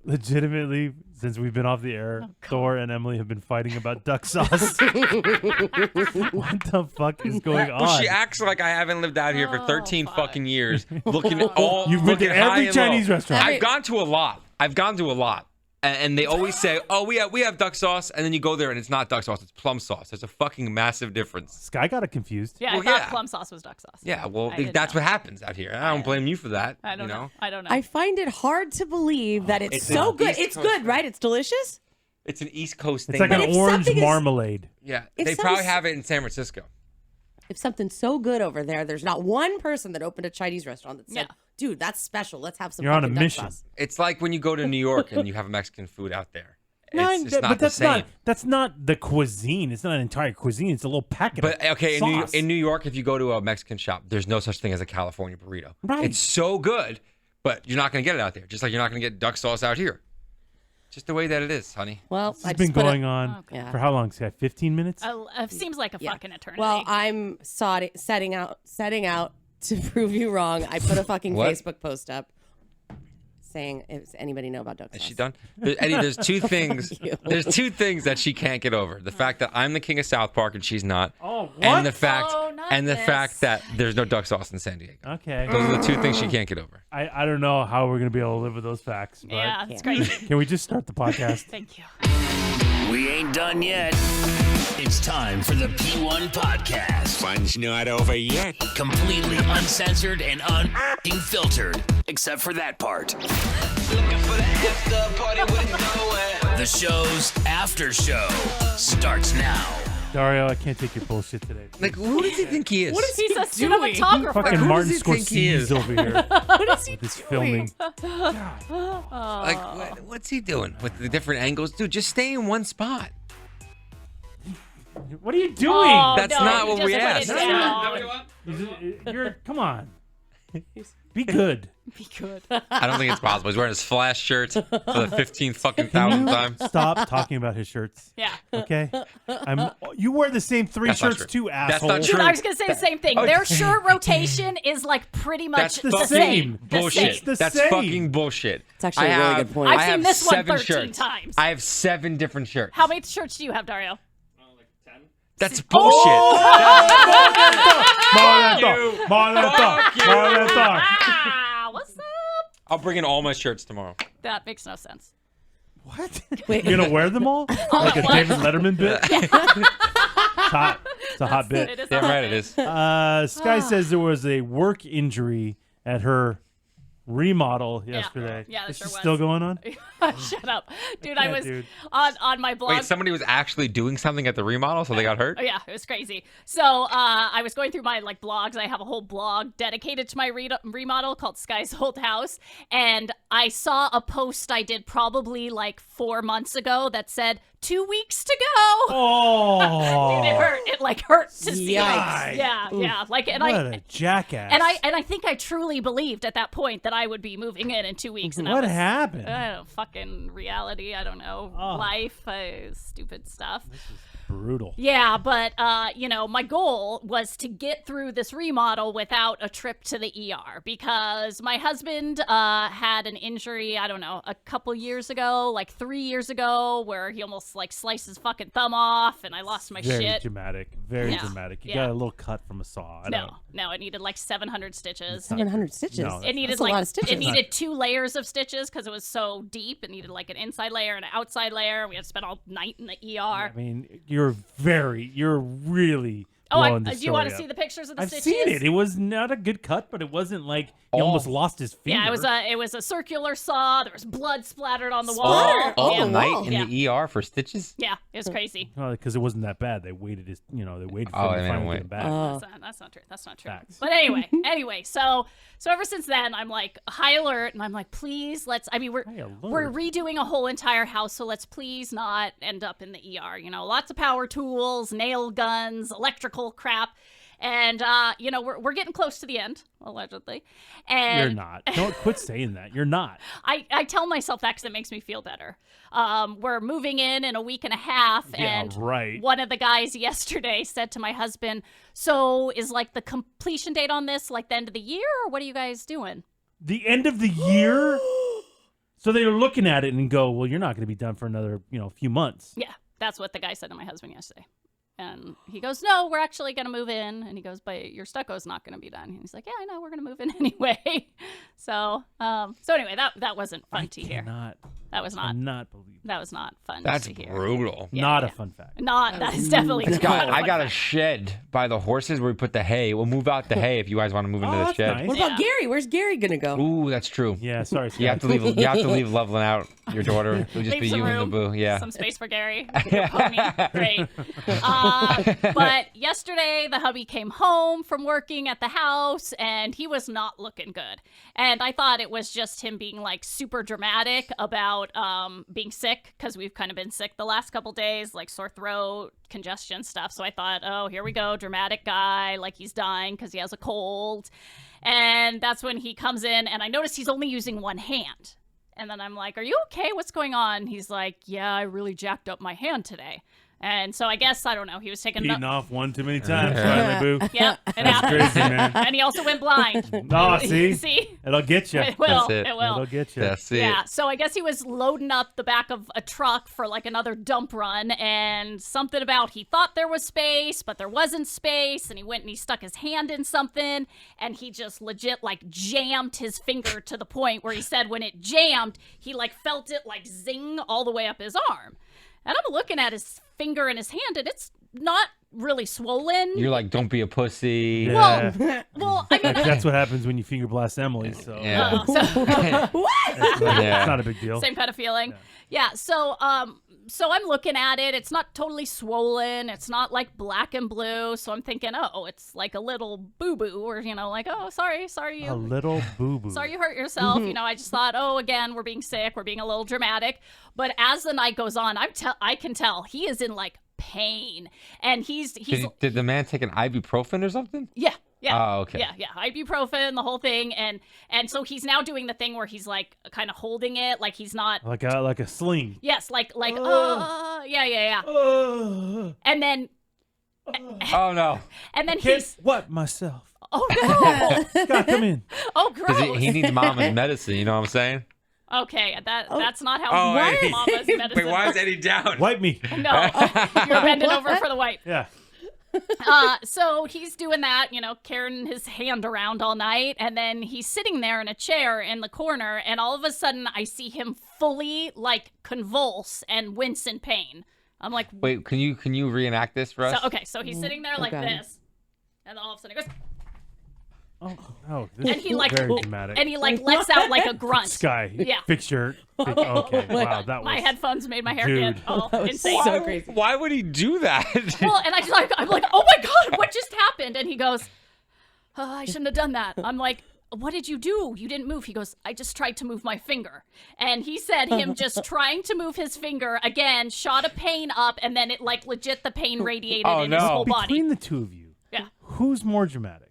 legitimately, since we've been off the air, Thor and Emily have been fighting about duck sauce. What the fuck is going on? Well, she acts like I haven't lived out here for 13 fucking years, looking at all. You've been to every Chinese restaurant. I've gone to a lot. And they always say, "Oh, we have duck sauce," and then you go there and it's not duck sauce; it's plum sauce. There's a fucking massive difference. Sky got it confused. Yeah, I thought plum sauce was duck sauce. Yeah, well, that's what happens out here. I don't blame you for that. I don't know. I find it hard to believe that it's so good. It's good, right? It's delicious. It's an East Coast thing. It's like an orange marmalade. Yeah, they probably have it in San Francisco. If something's so good over there, there's not one person that opened a Chinese restaurant that said, dude, that's special. Let's have some. You're on a duck mission. sauce." It's like when you go to New York and you have Mexican food out there. No, It's not but the same. That's not the cuisine. It's not an entire cuisine. It's a little packet. But of okay, sauce. in New York, if you go to a Mexican shop, there's no such thing as a California burrito. Right. It's so good, but you're not going to get it out there. Just like you're not going to get duck sauce out here. Just the way that it is, honey. Well, It's been going on for how long, Sky? 15 minutes? It seems like a fucking eternity. Well, I'm setting out to prove you wrong. I put a fucking What? Facebook post up saying, "Does anybody know about duck sauce?" Is she done? Eddie, there's two things. There's two things that she can't get over: the fact that I'm the king of South Park and she's not, and the fact that there's no duck sauce in San Diego. Okay, those are the two things she can't get over. I don't know how we're gonna be able to live with those facts. But yeah, it's crazy. Can we just start the podcast? Thank you. We ain't done yet. It's time for the P1 podcast. Fun's not over yet. Completely uncensored and unfiltered, except for that part. Looking for the after party with nowhere. The show's after show starts now. Dario, I can't take your bullshit today. Like, who does he think he is? What is he a cinematographer? Fucking Who Martin does he think he is? Scorsese over here. What is he with this doing? filming. Like, what's he doing with the different angles? Dude, just stay in one spot. What are you doing? Oh, That's no, not you what just we put it asked. down. You're come on. Be good. Be good. I don't think it's possible. He's wearing his Flash shirt for the 15th fucking thousandth time. Stop talking about his shirts. Yeah. Okay. You wear the same three That's not shirts true. too, That's asshole. not Dude, true. I was going to say the same thing. Their shirt rotation is like pretty much the the same. The Bullshit. same. the That's same. fucking bullshit. It's actually a really good point. I've I seen have this one 7 13 shirts. times. I have 7 different shirts. How many shirts do you have, Dario? That's bullshit. Ah, what's up? I'll bring in all my shirts tomorrow. That makes no sense. What? Wait. You're gonna wear them all? Like a David Letterman bit? It's hot. It's a hot bit. It is Damn a right hot it is. Sky says there was a work injury at her remodel yesterday. Yeah, that Is sure this was. still going on? Shut up. Dude, I was dude. on my blog. Wait, somebody was actually doing something at the remodel, so they got hurt? Oh, yeah, it was crazy. So I was going through my blogs. I have a whole blog dedicated to my remodel called Sky's Old House. And I saw a post I did probably 4 months ago that said, 2 weeks to go. Oh. Dude, it hurt. It hurt to see. Yikes. Yeah. And What a jackass. And I think I truly believed at that point that I would be moving in 2 weeks. And What that was, happened? I don't know, fucking reality. I don't know. Life. Stupid stuff. Brutal. Yeah, but, my goal was to get through this remodel without a trip to the ER because my husband had an injury, I don't know, a couple years ago, 3 years ago, where he almost, sliced his fucking thumb off and I lost my Very shit. dramatic. Very dramatic. You got a little cut from a saw. No, it needed 700 stitches. 700 stitches. No, It needed That's a lot of stitches. It needed 2 layers of stitches because it was so deep. It needed an inside layer and an outside layer. We had to spend all night in the ER. I mean, you're really blowing the do you want to story see up. the pictures of the I've stitches? seen it. It was not a good cut, but it wasn't like he almost lost his finger. Yeah, it was a circular saw. There was blood splattered on the wall. All Yeah. night in the ER for stitches? Yeah, it was crazy. Because it wasn't that bad. They waited for him to they finally wait. get him back. That's not true. That's not true. Facts. But anyway, so ever since then, I'm high alert, and I'm please let's. I mean, we're redoing a whole entire house, so let's please not end up in the ER. Lots of power tools, nail guns, electrical crap. And, we're getting close to the end, allegedly. And You're not. Don't quit saying that. You're not. I tell myself that because it makes me feel better. We're moving in a week and a half. Yeah, and right. One of the guys yesterday said to my husband, so is the completion date on this the end of the year, or what are you guys doing? The end of the year? So they're looking at it and go, well, you're not going to be done for another, few months. Yeah, that's what the guy said to my husband yesterday. And he goes, no, we're actually going to move in. And he goes, but your stucco's not going to be done. And he's like, yeah, I know, we're going to move in anyway. So anyway, that wasn't fun to hear. That was not. Not believe. That was not fun That's to hear. brutal. Yeah, not a fun fact. That is definitely not I got a shed by the horses where we put the hay. We'll move out the hay if you guys want to move into the that's shed. nice. What about Gary? Where's Gary gonna go? Ooh, that's true. Yeah, sorry, Scott. You have to leave Loveland out, your daughter. It'll just Leave be some you and the room, boo. Yeah. some space for Gary. Your pony. Great. But yesterday, the hubby came home from working at the house, and he was not looking good. And I thought it was just him being like super dramatic about being sick, because we've kind of been sick the last couple days, like sore throat, congestion stuff. So I thought, oh, here we go, dramatic guy, like he's dying because he has a cold. And that's when he comes in, and I notice he's only using one hand. And then I'm like, are you okay? What's going on? He's like, yeah, I really jacked up my hand today. And so I guess, I don't know, he was taking Beating off one too many times, finally, boo. Yep, it That's happened. crazy, man. And he also went blind. Oh, see? See? It'll get you. It will. That's it. It will. It'll get you. That's it. Yeah, so I guess he was loading up the back of a truck for like another dump run, and something about he thought there was space, but there wasn't space, and he went and he stuck his hand in something, and he just legit like jammed his finger to the point where he said when it jammed, he like felt it like zing all the way up his arm. And I'm looking at his finger in his hand, and it's not really swollen. You're like, don't be a pussy. Yeah. Well, I mean, That's what happens when you finger blast Emily. So Yeah. it's not a big deal. Same kind of feeling. Yeah. So I'm looking at it. It's not totally swollen. It's not like black and blue. So I'm thinking, oh, it's like a little boo-boo, or like, oh, sorry you. A little boo-boo. Sorry you hurt yourself. I just thought, oh, again, we're being sick. We're being a little dramatic. But as the night goes on, I can tell he is in like pain, and he's. Did the man take an ibuprofen or something? Yeah. Yeah. Oh, okay. Yeah. Ibuprofen, the whole thing, and so he's now doing the thing where he's like kind of holding it, like he's not like a sling. Yes, yeah. And then. Oh no. And then Can't he's. what myself? Oh no. Scott, come in. Oh, gross. He needs mama's medicine. You know what I'm saying? Okay, that's not how wait. mama's medicine. Wait, why is Eddie down? Wipe me. No, you're bending over for the wipe. Yeah. So he's doing that, carrying his hand around all night, and then he's sitting there in a chair in the corner, and all of a sudden I see him fully like convulse and wince in pain. I'm like, wait, can you reenact this for us? So he's sitting there like this, and then all of a sudden he goes. Oh no! This And he is like, very dramatic. and he like lets out like a grunt. Sky. Yeah. Fix your. Okay. Wow, that was. My headphones made my hair Dude. get all insane. So crazy. Why would he do that? Well, and I'm like, oh my God, what just happened? And he goes, oh, I shouldn't have done that. I'm like, what did you do? You didn't move. He goes, I just tried to move my finger. And he said him just trying to move his finger, again, shot a pain up, and then it like legit the pain radiated in his whole body. Between the two of you, Yeah. who's more dramatic?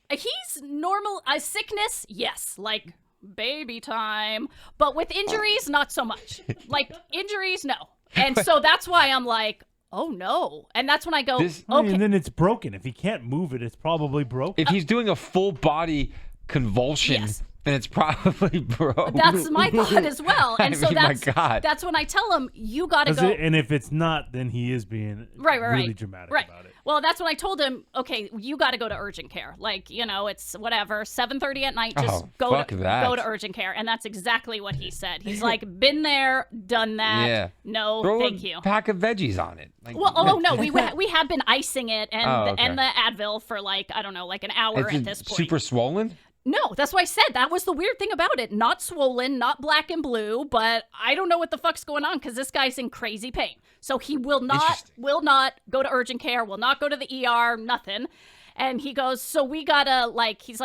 He's normal. Sickness, yes. Like baby time. But with injuries, not so much. Like injuries, no. And so that's why I'm like, oh no. And that's when I go, okay. And then it's broken. If he can't move it, it's probably broken. If he's doing a full body convulsion, Yes. then it's probably broke. That's my thought as well. And so my God. that's when I tell him, you got to go. And if it's not, then he is being really dramatic about it. Well, that's when I told him, okay, you got to go to urgent care. Like, it's whatever, 7:30 at night, just go to urgent care. And that's exactly what he said. He's like, been there, done that. Yeah. No, Throw thank a you. pack of veggies on it. Like, Well, no, we have been icing it and okay. and the Advil for like, I don't know, like an hour at this point. Super swollen? No, that's why I said that was the weird thing about it. Not swollen, not black and blue, but I don't know what the fuck's going on because this guy's in crazy pain. So he will not go to urgent care, will not go to the ER, nothing. And he goes, so we gotta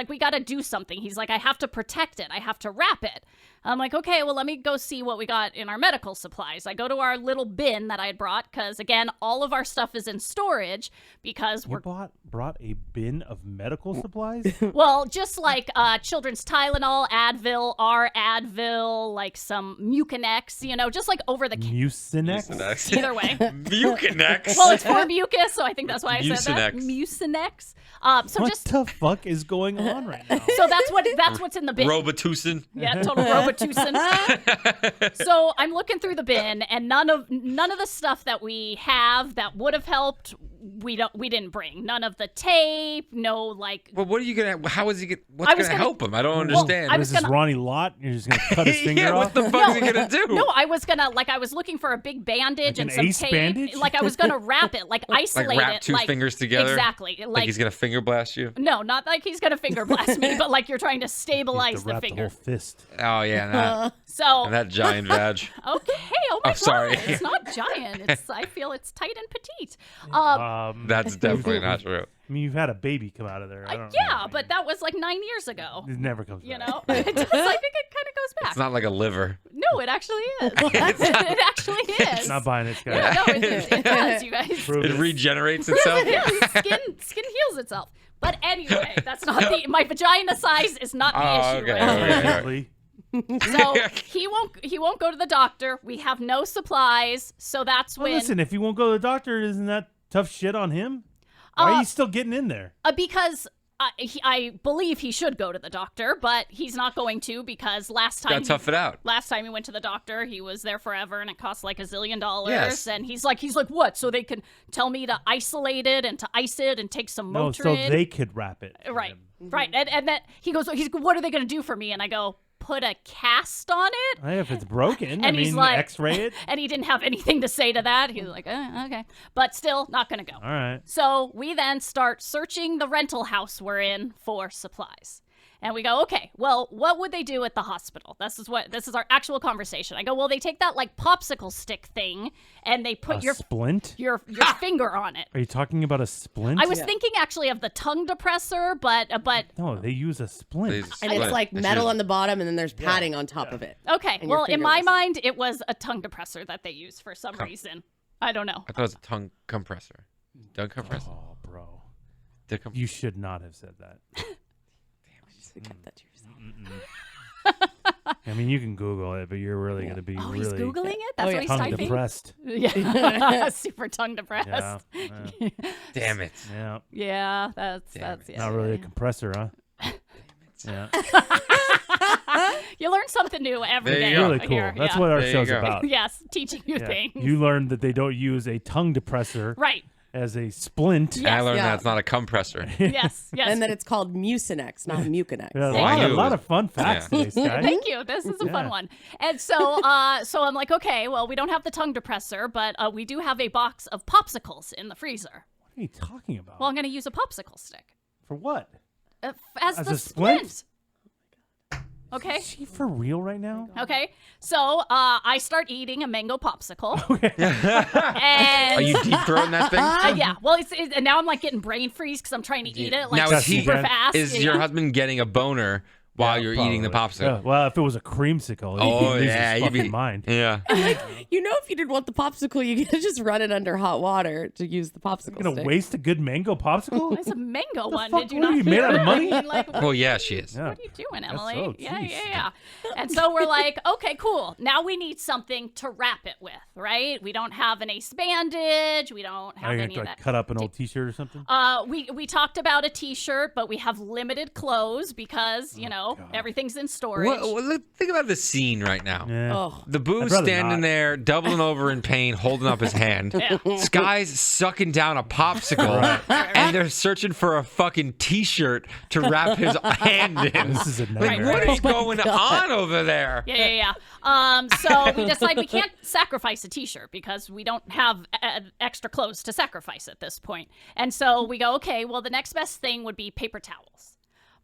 we gotta do something. He's like, I have to protect it. I have to wrap it. I'm like, okay, well, let me go see what we got in our medical supplies. I go to our little bin that I had brought because, again, all of our stuff is in storage because You brought a bin of medical supplies? well, just like children's Tylenol, Advil, like some Mucinex, just like over the Mucinex? Either way. Mucinex. Well, it's for mucus, so I think that's why I said that. Mucinex. What the fuck is going on right now? So that's what's in the bin. Robitussin. Yeah, total Robitussin. Watusin. So I'm looking through the bin, and none of the stuff that we have that would have helped. We didn't bring none of the tape. No, like. Well, what are you gonna? How is he? What's gonna help him? I don't understand. Is this Ronnie Lott? You're just gonna cut his finger yeah, off? what the fuck is he gonna do? No, I was looking for a big bandage Like and an some ace tape. bandage? Like I was gonna wrap it, like isolate Like wrap it, two fingers together. Exactly. Like he's gonna finger blast you. No, not like he's gonna finger blast me, but like you're trying to You have stabilize to the wrap finger. the whole fist. Oh yeah, So that giant vag. okay, oh my god, sorry. it's not giant. I feel it's tight and petite. That's definitely not true. I mean, you've had a baby come out of there. I don't know. but that was like 9 years ago. It never comes You back. know, it does, I think it kind of goes back. It's not like a liver. No, it actually is. It actually is. Not buying it, guys. Yeah, no, it does, you guys. Prove It it. regenerates itself. Yeah, skin heals itself. But anyway, that's not my vagina size is not the issue. okay, Right? okay. Apparently. So he won't go to the doctor. We have no supplies, so that's Well, when listen, if he won't go to the doctor, isn't that tough shit on him? Why are you still getting in there? Because I believe he should go to the doctor, but he's not going to because last time Gotta tough it out. Last time he went to the doctor, he was there forever, and it cost like $1 zillion. Yes. And he's like, what? So they can tell me to isolate it and to ice it and take some No, so Motrin? they could wrap it. for Right, him. right. And then he's what are they going to do for me? And I go, put a cast on it. Hey, if it's broken, And I he's mean, like- X-ray it. And he didn't have anything to say to that. He was like, okay. But still, not going to go. All right. So we then start searching the rental house we're in for supplies. And we go, okay, well, what would they do at the hospital? This is our actual conversation. I go, well, they take that like popsicle stick thing and they put A splint? your finger on it. Are you talking about a splint? I was thinking actually of the tongue depressor, but No, they use a splint. And it's like metal on the bottom, and then there's padding on top of it. okay. And your Well, in finger my is- mind, it was a tongue depressor that they use for some reason. I don't know. I thought it was a tongue compressor. Tongue compressor. Oh, bro. Dick comp- You should not have said that. You kept that to yourself. I mean, you can Google it, but you're really going to be Oh, really he's Googling it? That's yeah. what he's tongue typing? depressed. Yeah. Super tongue depressed. Yeah. Damn it. Yeah. Yeah, that's it. yeah. Not really a compressor, huh? Yeah. You learn something new every There day. you go. Really cool. Here, That's yeah. what our There you show's go. about. Yes, teaching you Yeah. things. You learned that they don't use a tongue depressor Right. as a splint. And I learned Yeah. that it's not a compressor. Yes. Yes. And that it's called Mucinex, not Mucinex. Yeah, a Oh, I lot, knew a lot it of fun facts Yeah. today, Sky. Thank you. This is a fun Yeah. one. And so, so I'm like, okay, well, we don't have the tongue depressor, but we do have a box of popsicles in the freezer. What are you talking about? Well, I'm going to use a popsicle stick For what? as As the a splint? Okay. Is she for real right now? Okay. So I start eating a mango popsicle. And Are you deep throating that thing? yeah. Well, and now I'm like getting brain freeze because I'm trying to eat it like Now, is he- super fast. Is you your know? husband getting a boner while you're eating the Probably. popsicle? Yeah, well, if it was a creamsicle, Oh, he'd lose yeah, his you'd be- fucking mind. Yeah. You know, if you didn't want the popsicle, you could just run it under hot water to use the popsicle You're gonna stick. waste a good mango popsicle? It's a mango one. fuck? Did you What are not you, made hear out of it? money? I mean, like, Well, yeah, she is. Yeah. what are you doing, That's Emily? so Yeah. jeez. And so we're like, okay, cool. Now we need something to wrap it with, right? We don't have an ace bandage. We don't have Are you any gonna of like, that. cut up an old T-shirt or something? We talked about a T-shirt, but we have limited clothes because everything's in storage. Think about the scene right now. Yeah. Oh, The boo's I'd rather standing not. there, doubling over in pain, holding up his hand. Sky's sucking down a popsicle, and they're searching for a fucking T-shirt to wrap his hand in. This is a Like, nightmare. what is going on over there? Yeah. So we decide we can't sacrifice a T-shirt because we don't have extra clothes to sacrifice at this point. And so we go, okay, well, the next best thing would be paper towels.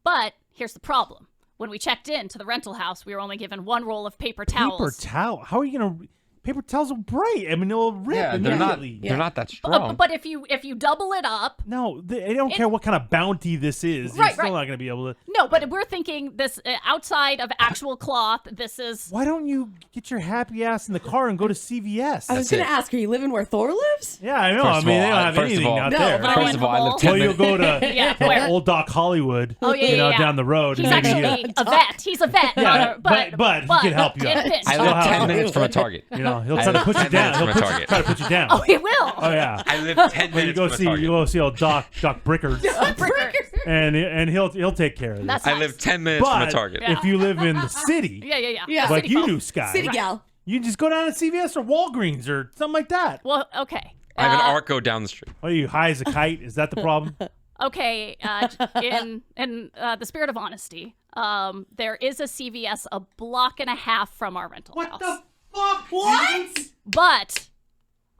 But here's the problem. When we checked into the rental house, we were only given one roll of paper towels. Paper towel? How are you gonna? Paper towels will break. I mean, they'll rip Yeah, they're immediately. not that strong. But if you double it up, No, I don't care what kind of bounty this is. You're Right, still right. not gonna be able to. no. But we're thinking this outside of actual cloth. This is Why don't you get your happy ass in the car and go to CVS? I was That's going it. to ask, are you living where Thor lives? Yeah, I know. First I of mean, all, they don't have first of anything all- out No, there. but First of all, I live 10 Well, you'll minutes. go to Yeah, where? Old Doc Hollywood. Oh, yeah, you know, yeah. down the road. He's and maybe actually a vet. He's a vet. Yeah, not a- but he can help you in out. pinch. I live Still 10 have- minutes from a Target. you know, he'll I try to live put you 10 down. minutes He'll from a Target. try to put you down. Oh, he will. Oh yeah. I live 10 When you minutes go from a see Target. you go see old Doc Brickers. Brickers. and he'll take care of this. That's I nice. live 10 minutes from a But Target. if you live in the city, Yeah. like City you folk. do, Sky, City gal. you just go down to CVS or Walgreens or something like that. Well, okay. I have an Arco down the street. Are you high as a kite? Is that the problem? Okay, in the spirit of honesty, there is a CVS a block and a half from our rental house. What the fuck? What? But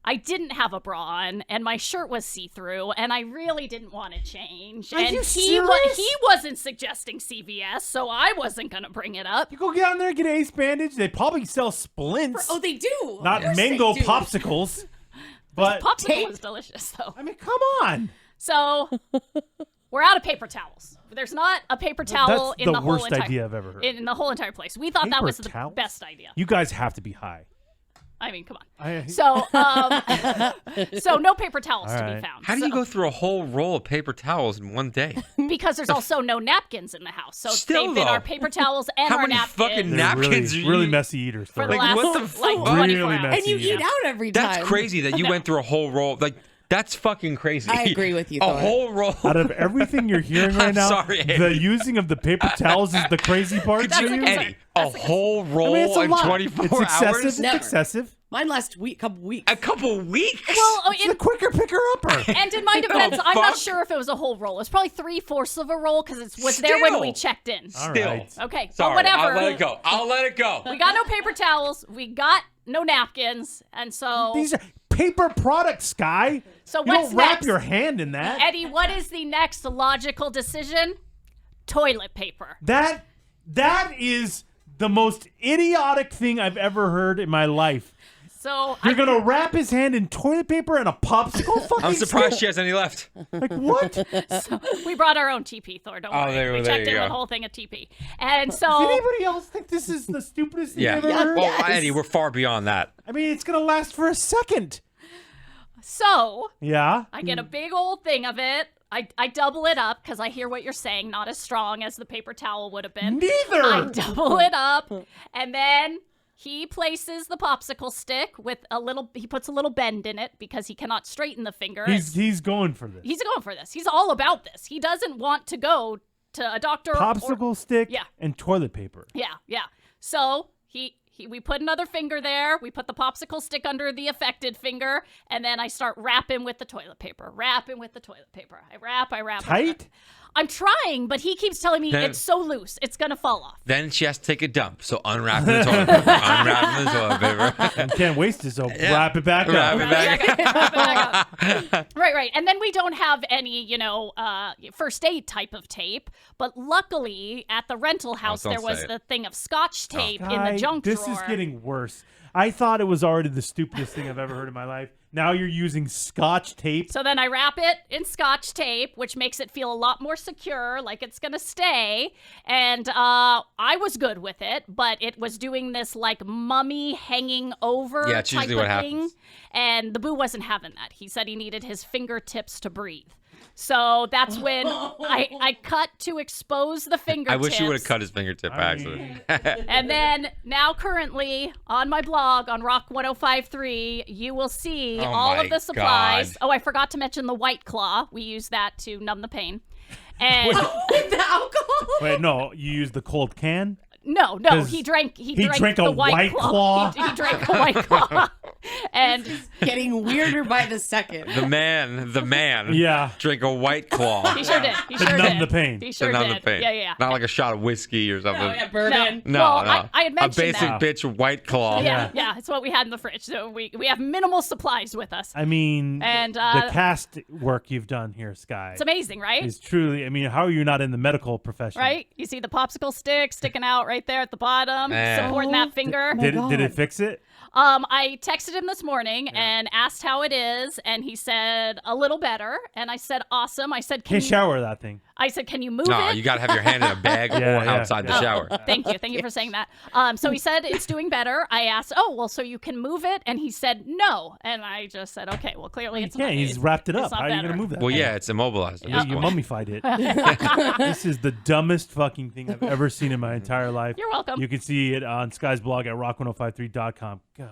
I didn't have a bra on, and my shirt was see-through, and I really didn't want to change. Are and you he serious? he wasn't suggesting CVS, so I wasn't gonna bring it up. You go get on there and get Ace Bandage. They probably sell splints, Oh, they do. not Of course mango they do. popsicles. But Popsicle was delicious, though. I mean, come on. So we're out of paper towels. There's not a paper towel That's in the the worst whole entire idea I've ever heard. in the whole entire place. We thought that Paper was the towels? best idea. You guys have to be high. I mean, come on. I- So no paper towels All to right. be found. How do you So- go through a whole roll of paper towels in one day? Because there's also no napkins in the house. So Still, they've been though. our paper towels and How our many napkins. fucking They're napkins really, are really you- messy eaters. for the though. Like, last what the like fuck? 24 Really hours. messy. And you eat Yeah. out every time. That's crazy that you went through a whole roll. Like, that's fucking crazy. I agree with you, A Thor. whole roll. Out of everything you're hearing right I'm now, sorry, Andy. the using of the paper towels is the crazy part That's for the you. concern. Eddie, a whole I roll mean, it's a in lot. 24 it's excessive. hours? It's Never. excessive. Mine last couple weeks. A couple weeks? Well, It's the quicker picker upper. and in my defense, I'm not fuck? sure if it was a whole roll. It was probably 3/4 of a roll because it was there when we Still. checked in. All Still. right. Okay, Sorry, but whatever. I'll let it go. I'll let it go. We got no paper towels. We got no napkins, and so These are paper products, Sky. So you what's don't wrap next? your hand in that. Eddie, what is the next logical decision? Toilet paper. That is the most idiotic thing I've ever heard in my life. So You're gonna wrap his hand in toilet paper and a popsicle? Fucking I'm surprised she has any left. Like what? we brought our own TP, Thor. Don't worry. there we you checked in go. with a whole thing of TP, and Does so anybody else think this is the stupidest thing Yeah. I've ever heard? Well, Eddie, we're far beyond that. I mean, it's gonna last for a second. so Yeah. I get a big old thing of it. I double it up because I hear what you're saying. Not as strong as the paper towel would have been. Neither. I double it up, and then he places the popsicle stick with a little. He puts a little bend in it because he cannot straighten the finger. He's going for this. He's going for this. He's all about this. He doesn't want to go to a doctor. Popsicle stick Yeah. and toilet paper. Yeah. So we put another finger there. We put the popsicle stick under the affected finger, and then I start wrapping with the toilet paper. I wrap. Tight? I'm trying, but he keeps telling me Then- it's so loose. It's going to fall off. Then she has to take a dump. So unwrapping the toilet paper. Unwrapping the toilet paper. And can't waste it, so wrap it back Wrap up. it back. Right. And then we don't have any, first aid type of tape. But luckily, at the rental house, don't there was say it. the thing of Scotch tape in Guy, the junk this drawer. is getting worse. I thought it was already the stupidest thing I've ever heard in my life. Now you're using Scotch tape. So then I wrap it in Scotch tape, which makes it feel a lot more secure, like it's going to stay. And I was good with it, but it was doing this like mummy hanging over Yeah, it's type usually of what thing. happens. And the boo wasn't having that. He said he needed his fingertips to breathe. So that's when I cut to expose the fingertips. I wish you would have cut his fingertip, actually. And then now currently on my blog on Rock 105.3, you will see Oh all my of the supplies. God. Oh, I forgot to mention the White Claw. We use that to numb the pain. And With the alcohol? Wait, no, you use the cold can? no, 'Cause he drank he drank drank the a White White Claw? He drank a White Claw. And Getting weirder by the second. The man, Yeah. drink a White Claw. he sure did. He To sure numb did. the pain. He To sure numb did. the pain. Yeah. Not like a shot of whiskey or something. Oh, yeah, bourbon. No, Well, no. I had a mentioned basic that. bitch White Claw. Yeah, it's what we had in the fridge. So we have minimal supplies with us. I mean, And, the cast work you've done here, Sky, It's amazing, right? is truly, I mean, how are you not in the medical profession? Right? You see the popsicle stick sticking out right there at the bottom, Man. supporting that finger. Did it fix it? I texted him this morning and asked how it is, and he said a little better. And I said, awesome. I said, Can't shower that thing. can you move No, it? you got to have your hand in a bag Yeah, or yeah, outside yeah. the shower. Thank you for saying that. So he said it's doing better. I asked, so you can move it, and he said no. And I just said, okay, well clearly it's Yeah, not. he's wrapped it it's up. not How are you better. going to move that? Well, thing? yeah, it's immobilized. at You this you point. mummified it. This is the dumbest fucking thing I've ever seen in my entire life. You're welcome. You can see it on Sky's blog at rock1053.com. God.